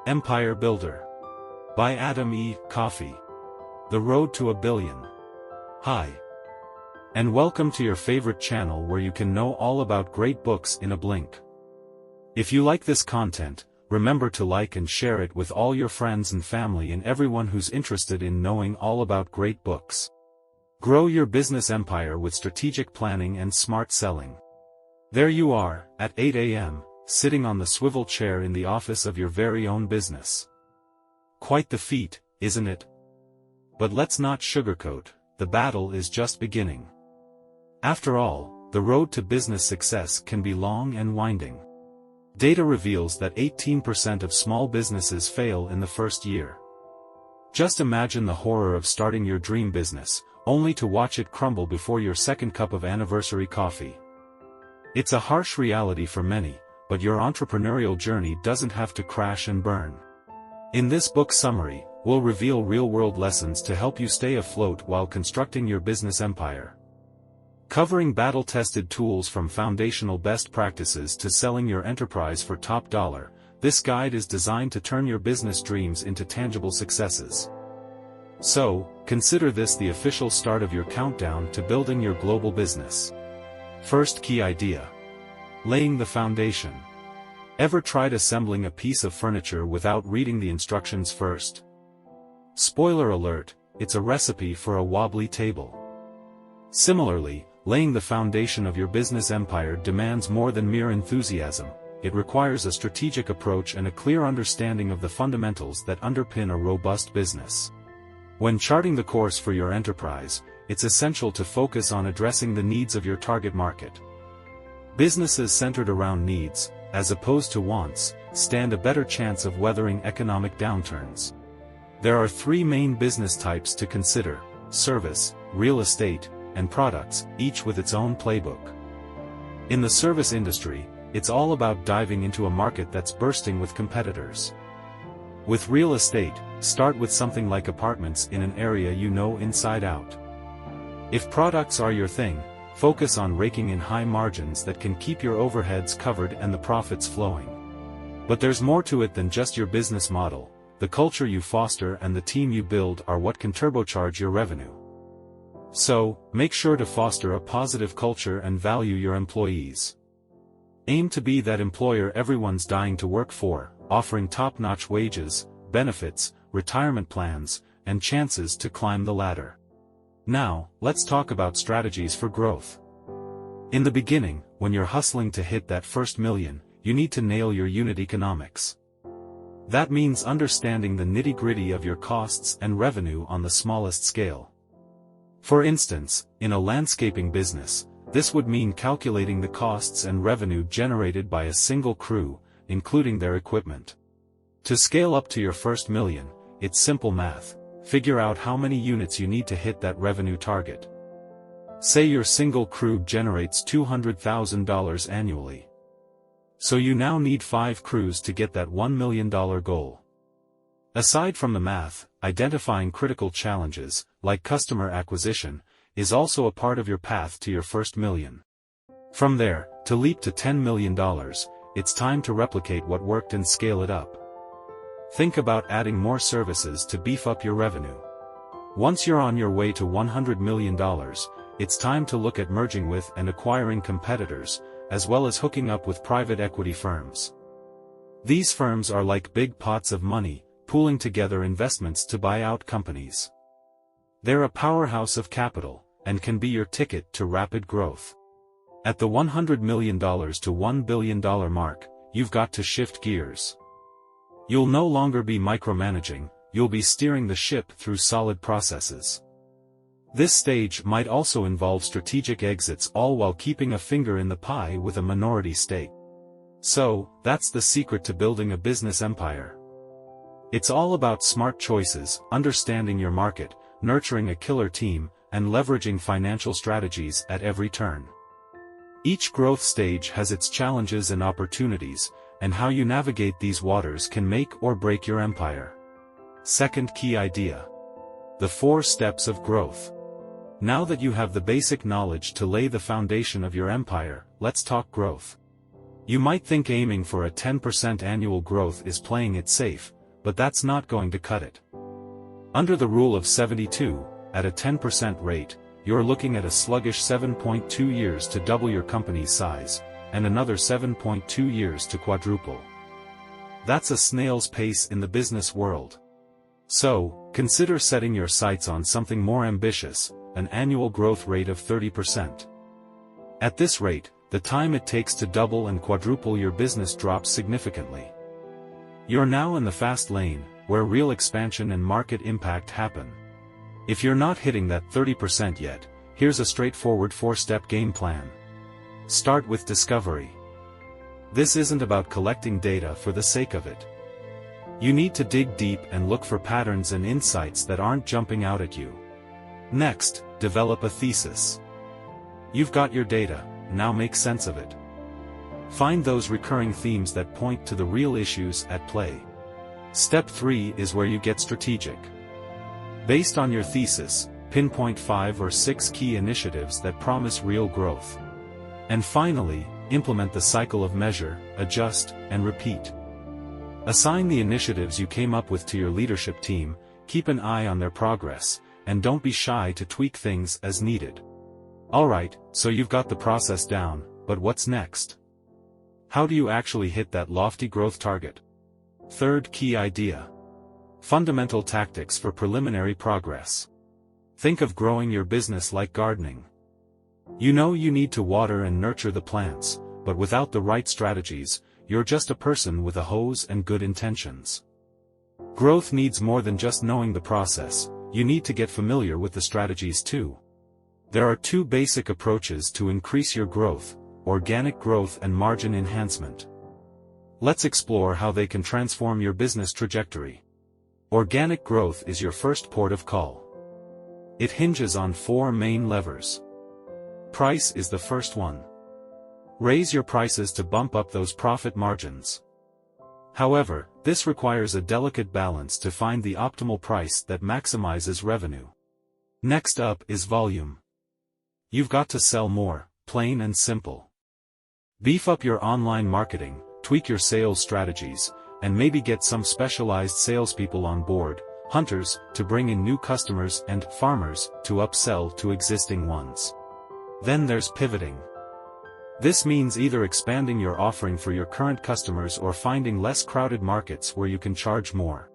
Empire Builder. By Adam E. Coffey. The Road to $1 Billion. Hi. And welcome to your favorite channel where you can know all about great books in a blink. If you like this content, remember to like and share it with all your friends and family and everyone who's interested in knowing all about great books. Grow your business empire with strategic planning and smart selling. There you are, at 8 a.m., sitting on the swivel chair in the office of your very own business. Quite the feat, isn't it? But let's not sugarcoat, the battle is just beginning. After all, the road to business success can be long and winding. Data reveals that 18% of small businesses fail in the first year. Just imagine the horror of starting your dream business, only to watch it crumble before your second cup of anniversary coffee. It's a harsh reality for many, but your entrepreneurial journey doesn't have to crash and burn. In this book summary, we'll reveal real-world lessons to help you stay afloat while constructing your business empire. Covering battle-tested tools from foundational best practices to selling your enterprise for top dollar, this guide is designed to turn your business dreams into tangible successes. So, consider this the official start of your countdown to building your global business. First key idea. Laying the foundation. Ever tried assembling a piece of furniture without reading the instructions first? Spoiler alert, it's a recipe for a wobbly table. Similarly, laying the foundation of your business empire demands more than mere enthusiasm. It requires a strategic approach and a clear understanding of the fundamentals that underpin a robust business. When charting the course for your enterprise, it's essential to focus on addressing the needs of your target market. Businesses centered around needs, as opposed to wants, stand a better chance of weathering economic downturns. There are three main business types to consider: service, real estate, and products, each with its own playbook. In the service industry, it's all about diving into a market that's bursting with competitors. With real estate, start with something like apartments in an area you know inside out. If products are your thing, focus on raking in high margins that can keep your overheads covered and the profits flowing. But there's more to it than just your business model. The culture you foster and the team you build are what can turbocharge your revenue. So, make sure to foster a positive culture and value your employees. Aim to be that employer everyone's dying to work for, offering top-notch wages, benefits, retirement plans, and chances to climb the ladder. Now, let's talk about strategies for growth. In the beginning, when you're hustling to hit that first million, you need to nail your unit economics. That means understanding the nitty-gritty of your costs and revenue on the smallest scale. For instance, in a landscaping business, this would mean calculating the costs and revenue generated by a single crew, including their equipment. To scale up to your first million, it's simple math. Figure out how many units you need to hit that revenue target. Say your single crew generates $200,000 annually. So you now need 5 crews to get that $1 million goal. Aside from the math, identifying critical challenges, like customer acquisition, is also a part of your path to your first million. From there, to leap to $10 million, it's time to replicate what worked and scale it up. Think about adding more services to beef up your revenue. Once you're on your way to $100 million, it's time to look at merging with and acquiring competitors, as well as hooking up with private equity firms. These firms are like big pots of money, pooling together investments to buy out companies. They're a powerhouse of capital, and can be your ticket to rapid growth. At the $100 million to $1 billion mark, you've got to shift gears. You'll no longer be micromanaging, you'll be steering the ship through solid processes. This stage might also involve strategic exits, all while keeping a finger in the pie with a minority stake. So, that's the secret to building a business empire. It's all about smart choices, understanding your market, nurturing a killer team, and leveraging financial strategies at every turn. Each growth stage has its challenges and opportunities, and how you navigate these waters can make or break your empire. Second key idea. The 4 steps of growth. Now that you have the basic knowledge to lay the foundation of your empire, let's talk growth. You might think aiming for a 10% annual growth is playing it safe, but that's not going to cut it. Under the rule of 72, at a 10% rate, you're looking at a sluggish 7.2 years to double your company's size, and another 7.2 years to quadruple. That's a snail's pace in the business world. So, consider setting your sights on something more ambitious, an annual growth rate of 30%. At this rate, the time it takes to double and quadruple your business drops significantly. You're now in the fast lane, where real expansion and market impact happen. If you're not hitting that 30% yet, here's a straightforward 4-step game plan. Start with discovery. This isn't about collecting data for the sake of it. You need to dig deep and look for patterns and insights that aren't jumping out at you. Next, develop a thesis. You've got your data, now make sense of it. Find those recurring themes that point to the real issues at play. Step 3 is where you get strategic. Based on your thesis, pinpoint 5 or 6 key initiatives that promise real growth. And finally, implement the cycle of measure, adjust, and repeat. Assign the initiatives you came up with to your leadership team, keep an eye on their progress, and don't be shy to tweak things as needed. Alright, so you've got the process down, but what's next? How do you actually hit that lofty growth target? Third key idea. Fundamental tactics for preliminary progress. Think of growing your business like gardening. You know you need to water and nurture the plants, but without the right strategies, you're just a person with a hose and good intentions. Growth needs more than just knowing the process, you need to get familiar with the strategies too. There are 2 basic approaches to increase your growth: organic growth and margin enhancement. Let's explore how they can transform your business trajectory. Organic growth is your first port of call. It hinges on 4 main levers. Price is the first one. Raise your prices to bump up those profit margins. However, this requires a delicate balance to find the optimal price that maximizes revenue. Next up is volume. You've got to sell more, plain and simple. Beef up your online marketing, tweak your sales strategies, and maybe get some specialized salespeople on board, hunters, to bring in new customers, and farmers, to upsell to existing ones. Then there's pivoting. This means either expanding your offering for your current customers or finding less crowded markets where you can charge more.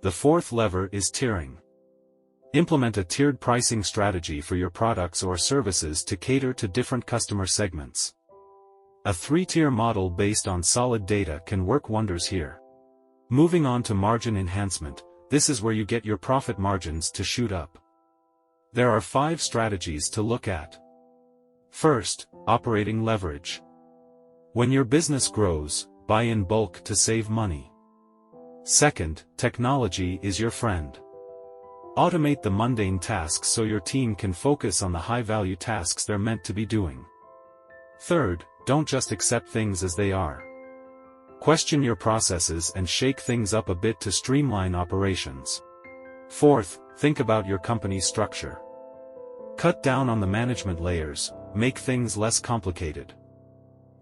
The fourth lever is tiering. Implement a tiered pricing strategy for your products or services to cater to different customer segments. A 3-tier model based on solid data can work wonders here. Moving on to margin enhancement, this is where you get your profit margins to shoot up. There are 5 strategies to look at. First, operating leverage. When your business grows, buy in bulk to save money. Second, technology is your friend. Automate the mundane tasks so your team can focus on the high-value tasks they're meant to be doing. Third, don't just accept things as they are. Question your processes and shake things up a bit to streamline operations. Fourth, think about your company's structure. Cut down on the management layers, make things less complicated.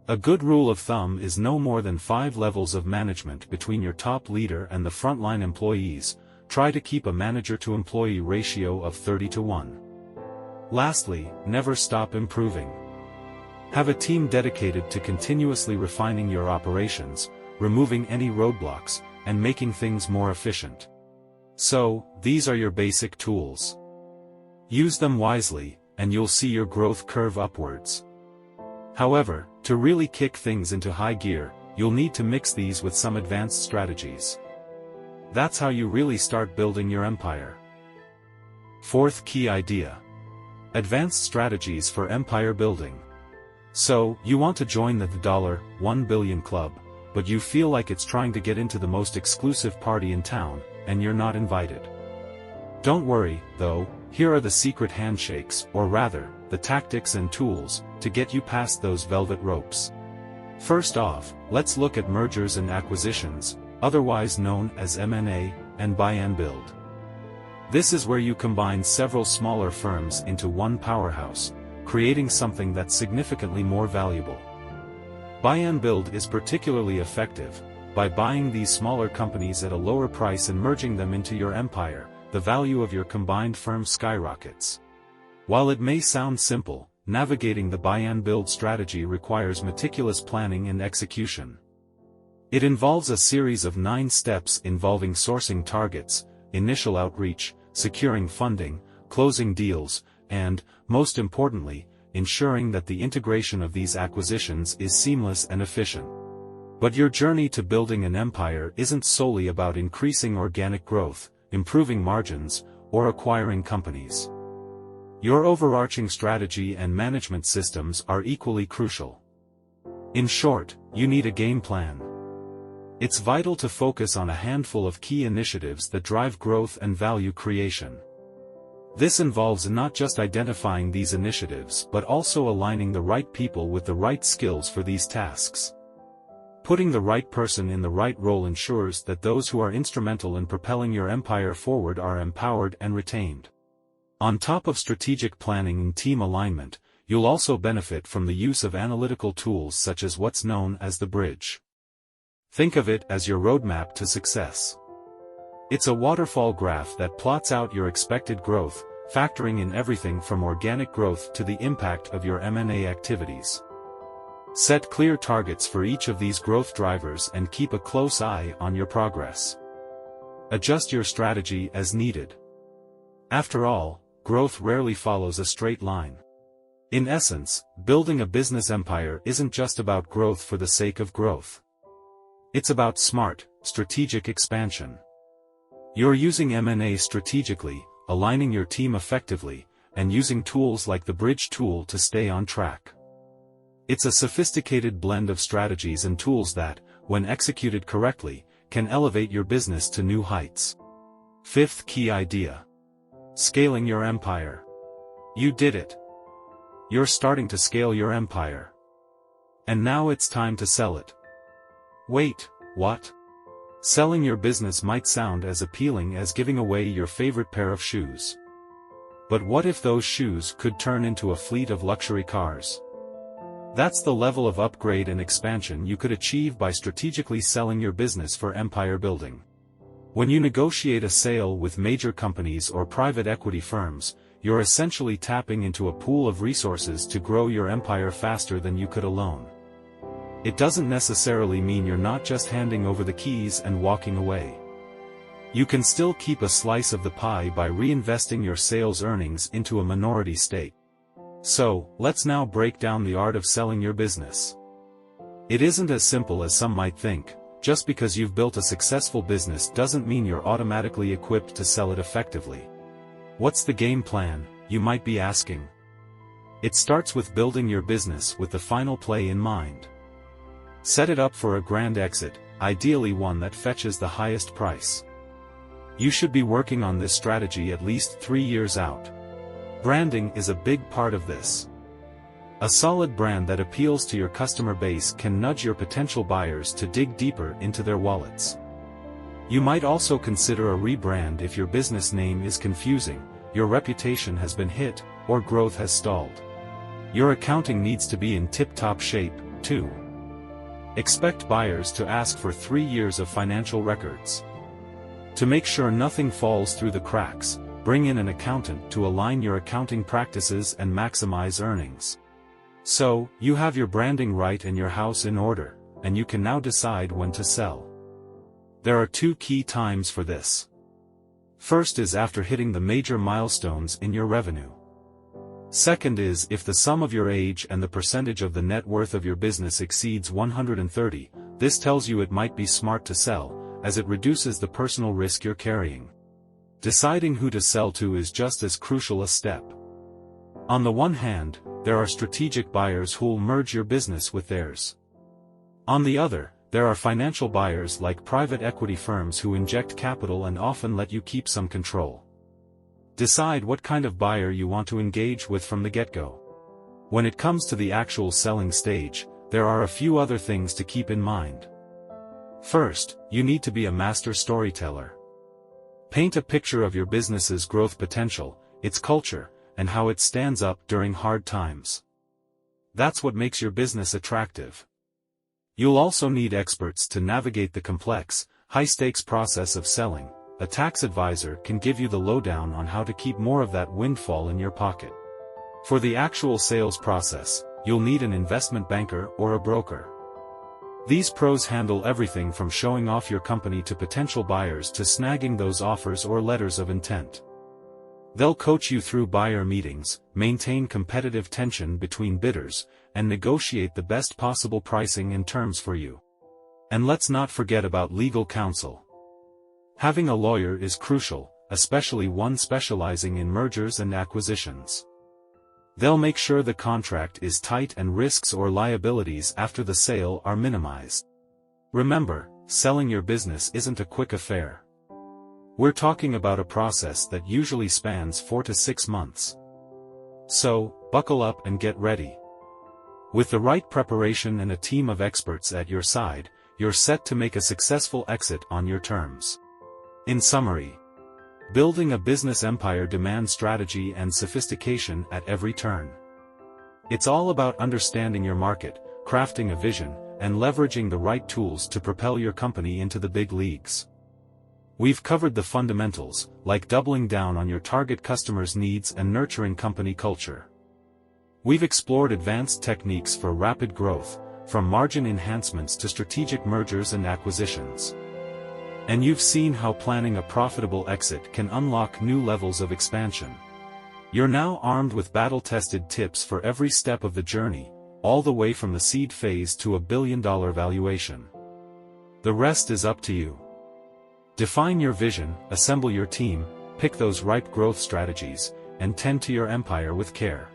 A good rule of thumb is no more than 5 levels of management between your top leader and the frontline employees. Try to keep a manager-to-employee ratio of 30:1. Lastly, never stop improving. Have a team dedicated to continuously refining your operations, removing any roadblocks, and making things more efficient. So, these are your basic tools. Use them wisely, and you'll see your growth curve upwards. However, to really kick things into high gear, you'll need to mix these with some advanced strategies. That's how you really start building your empire. Fourth key idea. Advanced strategies for empire building. So, you want to join the $1 billion club, but you feel like it's trying to get into the most exclusive party in town, and you're not invited. Don't worry, though, here are the secret handshakes, or rather, the tactics and tools, to get you past those velvet ropes. First off, let's look at mergers and acquisitions, otherwise known as M&A, and buy and build. This is where you combine several smaller firms into one powerhouse, creating something that's significantly more valuable. Buy and build is particularly effective, by buying these smaller companies at a lower price and merging them into your empire, the value of your combined firm skyrockets. While it may sound simple, navigating the buy and build strategy requires meticulous planning and execution. It involves a series of 9 steps involving sourcing targets, initial outreach, securing funding, closing deals, and, most importantly, ensuring that the integration of these acquisitions is seamless and efficient. But your journey to building an empire isn't solely about increasing organic growth, improving margins, or acquiring companies. Your overarching strategy and management systems are equally crucial. In short, you need a game plan. It's vital to focus on a handful of key initiatives that drive growth and value creation. This involves not just identifying these initiatives but also aligning the right people with the right skills for these tasks. Putting the right person in the right role ensures that those who are instrumental in propelling your empire forward are empowered and retained. On top of strategic planning and team alignment, you'll also benefit from the use of analytical tools such as what's known as the bridge. Think of it as your roadmap to success. It's a waterfall graph that plots out your expected growth, factoring in everything from organic growth to the impact of your M&A activities. Set clear targets for each of these growth drivers and keep a close eye on your progress. Adjust your strategy as needed. After all, growth rarely follows a straight line. In essence, building a business empire isn't just about growth for the sake of growth. It's about smart, strategic expansion. You're using M&A strategically, aligning your team effectively, and using tools like the bridge tool to stay on track. It's a sophisticated blend of strategies and tools that, when executed correctly, can elevate your business to new heights. Fifth key idea. Scaling your empire. You did it. You're starting to scale your empire. And now it's time to sell it. Wait, what? Selling your business might sound as appealing as giving away your favorite pair of shoes. But what if those shoes could turn into a fleet of luxury cars? That's the level of upgrade and expansion you could achieve by strategically selling your business for empire building. When you negotiate a sale with major companies or private equity firms, you're essentially tapping into a pool of resources to grow your empire faster than you could alone. It doesn't necessarily mean you're not just handing over the keys and walking away. You can still keep a slice of the pie by reinvesting your sales earnings into a minority stake. So, let's now break down the art of selling your business. It isn't as simple as some might think. Just because you've built a successful business doesn't mean you're automatically equipped to sell it effectively. What's the game plan, you might be asking? It starts with building your business with the final play in mind. Set it up for a grand exit, ideally one that fetches the highest price. You should be working on this strategy at least 3 years out. Branding is a big part of this. A solid brand that appeals to your customer base can nudge your potential buyers to dig deeper into their wallets. You might also consider a rebrand if your business name is confusing, your reputation has been hit, or growth has stalled. Your accounting needs to be in tip-top shape, too. Expect buyers to ask for 3 years of financial records. To make sure nothing falls through the cracks, bring in an accountant to align your accounting practices and maximize earnings. So, you have your branding right and your house in order, and you can now decide when to sell. There are 2 key times for this. First is after hitting the major milestones in your revenue. Second is if the sum of your age and the percentage of the net worth of your business exceeds 130, this tells you it might be smart to sell, as it reduces the personal risk you're carrying. Deciding who to sell to is just as crucial a step. On the one hand, there are strategic buyers who'll merge your business with theirs. On the other, there are financial buyers like private equity firms who inject capital and often let you keep some control. Decide what kind of buyer you want to engage with from the get-go. When it comes to the actual selling stage, there are a few other things to keep in mind. First, you need to be a master storyteller. Paint a picture of your business's growth potential, its culture, and how it stands up during hard times. That's what makes your business attractive. You'll also need experts to navigate the complex, high-stakes process of selling. A tax advisor can give you the lowdown on how to keep more of that windfall in your pocket. For the actual sales process, you'll need an investment banker or a broker. These pros handle everything from showing off your company to potential buyers to snagging those offers or letters of intent. They'll coach you through buyer meetings, maintain competitive tension between bidders, and negotiate the best possible pricing and terms for you. And let's not forget about legal counsel. Having a lawyer is crucial, especially one specializing in mergers and acquisitions. They'll make sure the contract is tight and risks or liabilities after the sale are minimized. Remember, selling your business isn't a quick affair. We're talking about a process that usually spans 4 to 6 months. So, buckle up and get ready. With the right preparation and a team of experts at your side, you're set to make a successful exit on your terms. In summary, building a business empire demands strategy and sophistication at every turn. It's all about understanding your market, crafting a vision, and leveraging the right tools to propel your company into the big leagues. We've covered the fundamentals, like doubling down on your target customers' needs and nurturing company culture. We've explored advanced techniques for rapid growth, from margin enhancements to strategic mergers and acquisitions. And you've seen how planning a profitable exit can unlock new levels of expansion. You're now armed with battle-tested tips for every step of the journey, all the way from the seed phase to a billion-dollar valuation. The rest is up to you. Define your vision, assemble your team, pick those right growth strategies, and tend to your empire with care.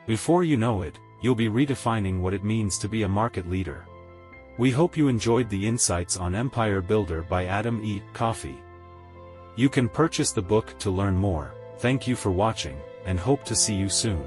Before you know it, you'll be redefining what it means to be a market leader. We hope you enjoyed the insights on Empire Builder by Adam E. Coffey. You can purchase the book to learn more. Thank you for watching, and hope to see you soon.